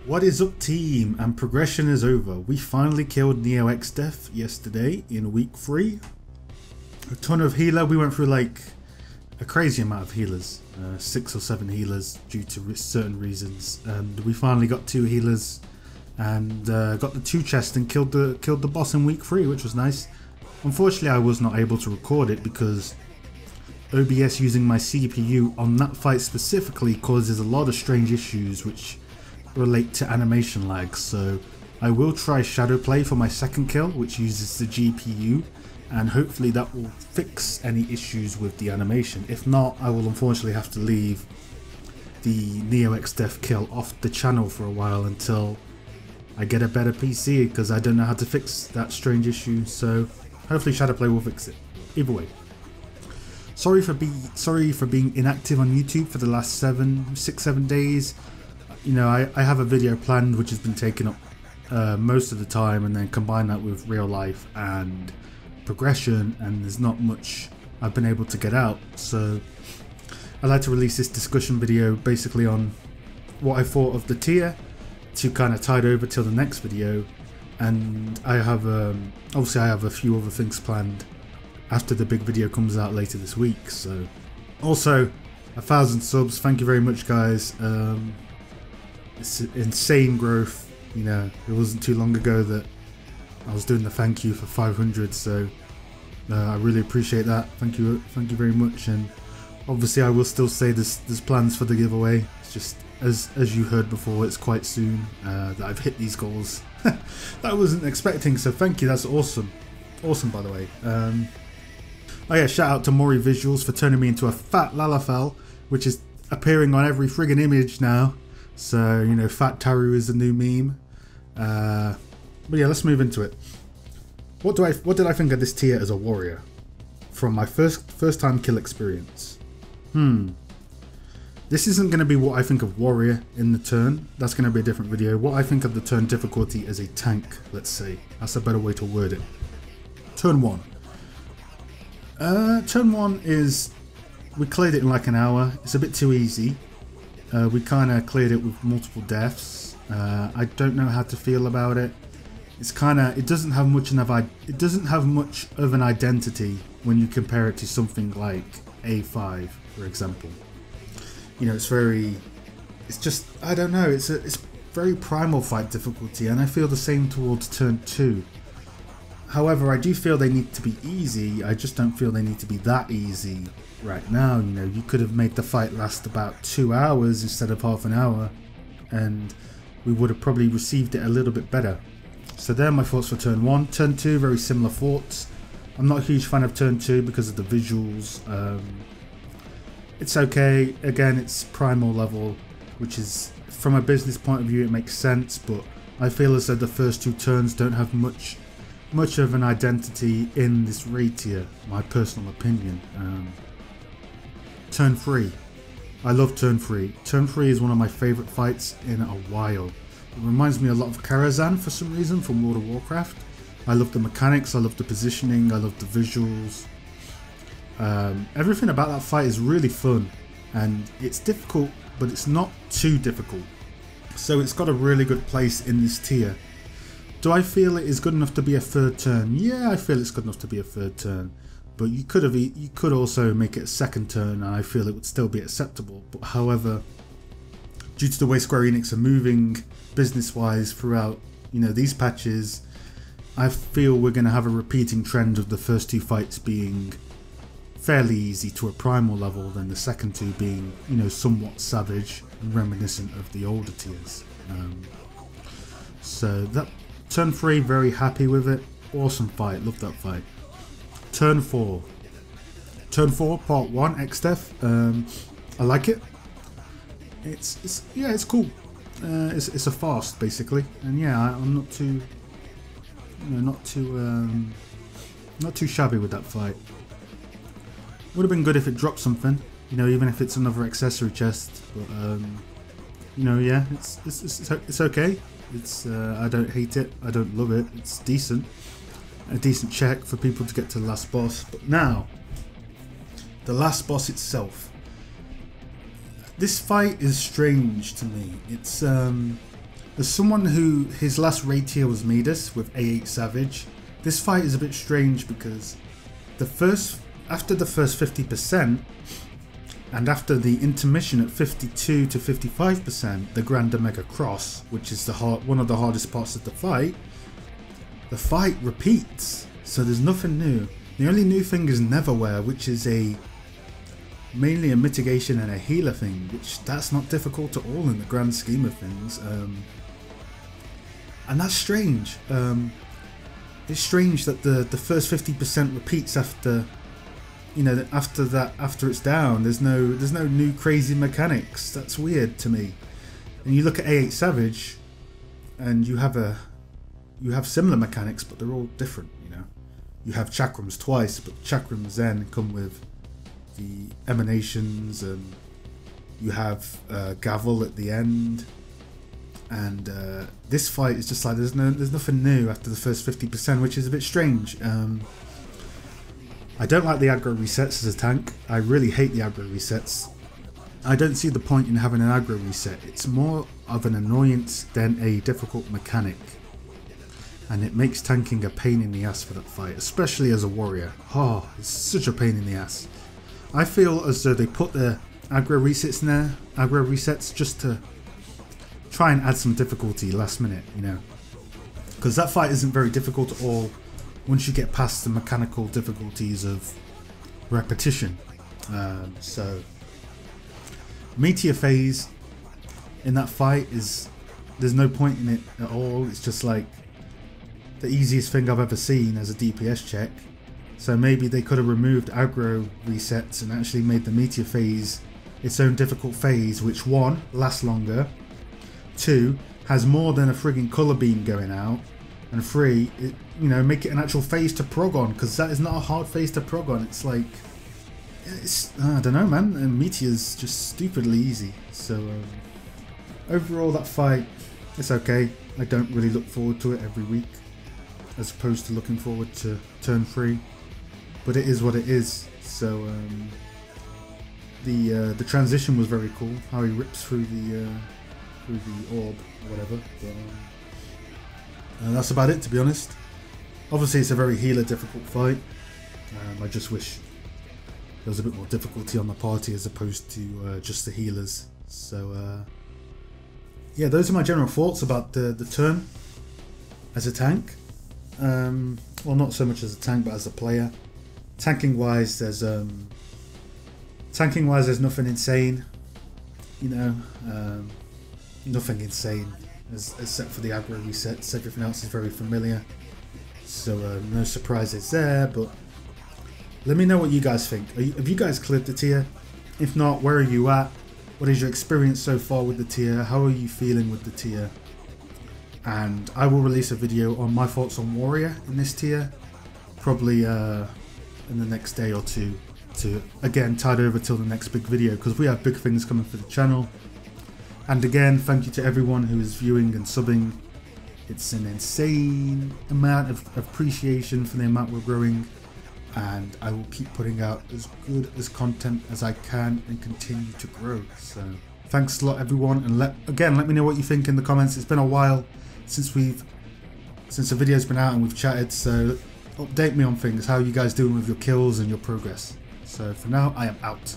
What is up, team? And progression is over. We finally killed Neo XDeath yesterday in week 3. A ton of healer. We went through like a crazy amount of healers, 6 or 7 healers due to certain reasons, and we finally got 2 healers and got the 2 chests and killed the boss in week 3, which was nice. Unfortunately, I was not able to record it because OBS using my CPU on that fight specifically causes a lot of strange issues which relate to animation lag. So I will try shadow play for my second kill, which uses the GPU, and hopefully that will fix any issues with the animation. If not, I will unfortunately have to leave the Neo XDeath kill off the channel for a while until I get a better PC, because I don't know how to fix that strange issue. So hopefully shadow play will fix it. Either way, sorry for being inactive on YouTube for the last 6-7 days. You know, I have a video planned which has been taken up most of the time, and then combine that with real life and progression, and there's not much I've been able to get out. So I'd like to release this discussion video basically on what I thought of the tier to kind of tide over till the next video. And I have obviously I have a few other things planned after the big video comes out later this week. So also 1,000 subs, thank you very much, guys. It's insane growth. You know, it wasn't too long ago that I was doing the thank you for 500, so I really appreciate that. Thank you very much. And obviously I will still say there's plans for the giveaway. It's just as you heard before, it's quite soon that I've hit these goals that I wasn't expecting, so thank you. That's awesome by the way. Oh yeah, shout out to Mori Visuals for turning me into a fat Lalafell, which is appearing on every friggin' image now. So, you know, Fat Taru is the new meme. But yeah, let's move into it. What did I think of this tier as a warrior from my first time kill experience? This isn't going to be what I think of warrior in the turn. That's going to be a different video. What I think of the turn difficulty as a tank, let's say. That's a better way to word it. Turn 1. Turn 1 is, we cleared it in like an hour. It's a bit too easy. We kind of cleared it with multiple deaths. I don't know how to feel about it. It's kind of, it doesn't have much of an identity when you compare it to something like A5, for example. You know, it's just, I don't know, it's very primal fight difficulty, and I feel the same towards turn 2. However, I do feel they need to be easy. I just don't feel they need to be that easy right now. You know, you could have made the fight last about 2 hours instead of half an hour, and we would have probably received it a little bit better. So there are my thoughts for turn 1. Turn 2, very similar thoughts. I'm not a huge fan of turn 2 because of the visuals. It's okay. Again, it's primal level, which is, from a business point of view, it makes sense, but I feel as though the first 2 turns don't have much of an identity in this raid tier, my personal opinion. Turn 3. I love turn 3. Turn 3 is one of my favourite fights in a while. It reminds me a lot of Karazhan for some reason from World of Warcraft. I love the mechanics, I love the positioning, I love the visuals. Everything about that fight is really fun, and it's difficult, but it's not too difficult. So it's got a really good place in this tier. Do I feel it is good enough to be a 3rd turn? Yeah, I feel it's good enough to be a 3rd turn. But you could also make it a 2nd turn, and I feel it would still be acceptable. But however, due to the way Square Enix are moving business-wise throughout, you know, these patches, I feel we're going to have a repeating trend of the first 2 fights being fairly easy to a primal level, then the second 2 being, you know, somewhat savage and reminiscent of the older tiers. So that turn 3, very happy with it. Awesome fight, love that fight. Turn 4. Turn 4, part 1, XDeath. I like it. It's cool. It's a fast basically, and yeah, I'm not too, you know, not too shabby with that fight. Would have been good if it dropped something, you know, even if it's another accessory chest. But you know, yeah, it's okay. It's I don't hate it. I don't love it. It's decent. A decent check for people to get to the last boss. But now, the last boss itself. This fight is strange to me. It's As someone who his last raid tier was Midas with A8 Savage, this fight is a bit strange because after the first 50% and after the intermission at 52 to 55%, the Grand Omega Cross, which is one of the hardest parts of the fight repeats. So there's nothing new. The only new thing is Neverwhere, which is mainly a mitigation and a healer thing, which that's not difficult at all in the grand scheme of things. And that's strange. It's strange that the first 50% repeats after, you know, after it's down. There's no new crazy mechanics. That's weird to me. And you look at A8 Savage, and you have similar mechanics, but they're all different. You know, you have chakrams twice, but chakrams then come with the emanations, and you have gavel at the end. And this fight is just like there's nothing new after the first 50%, which is a bit strange. I don't like the aggro resets as a tank. I really hate the aggro resets. I don't see the point in having an aggro reset. It's more of an annoyance than a difficult mechanic, and it makes tanking a pain in the ass for that fight, especially as a warrior. Oh, it's such a pain in the ass. I feel as though they put the aggro resets in there, aggro resets, just to try and add some difficulty last minute, you know, because that fight isn't very difficult at all once you get past the mechanical difficulties of repetition. So Meteor phase in that fight there's no point in it at all. It's just like the easiest thing I've ever seen as a DPS check. So maybe they could have removed aggro resets and actually made the Meteor phase its own difficult phase, which 1, lasts longer, 2, has more than a frigging colour beam going out, and 3, make it an actual phase to prog on, because that is not a hard phase to prog on. It's like, I don't know, man, and Meteor's just stupidly easy. So overall, that fight, it's okay. I don't really look forward to it every week, as opposed to looking forward to turn 3, but it is what it is. So the transition was very cool, how he rips through the orb or whatever, but that's about it, to be honest. Obviously it's a very healer difficult fight. I just wish there was a bit more difficulty on the party as opposed to just the healers. So yeah, those are my general thoughts about the turn as a tank. Well, not so much as a tank, but as a player. Tanking wise, there's nothing insane, you know, nothing insane except for the aggro resets. Everything else is very familiar, so no surprises there. But let me know what you guys think. Have you guys cleared the tier? If not, where are you at? What is your experience so far with the tier? How are you feeling with the tier? And I will release a video on my thoughts on Warrior in this tier, probably in the next day or two, to again tide over till the next big video, because we have big things coming for the channel. And again, thank you to everyone who is viewing and subbing. It's an insane amount of appreciation for the amount we're growing, and I will keep putting out as good as content as I can and continue to grow. So thanks a lot, everyone, and let me know what you think in the comments. It's been a while since the video's been out and we've chatted, so update me on things. How are you guys doing with your kills and your progress? So for now, I am out.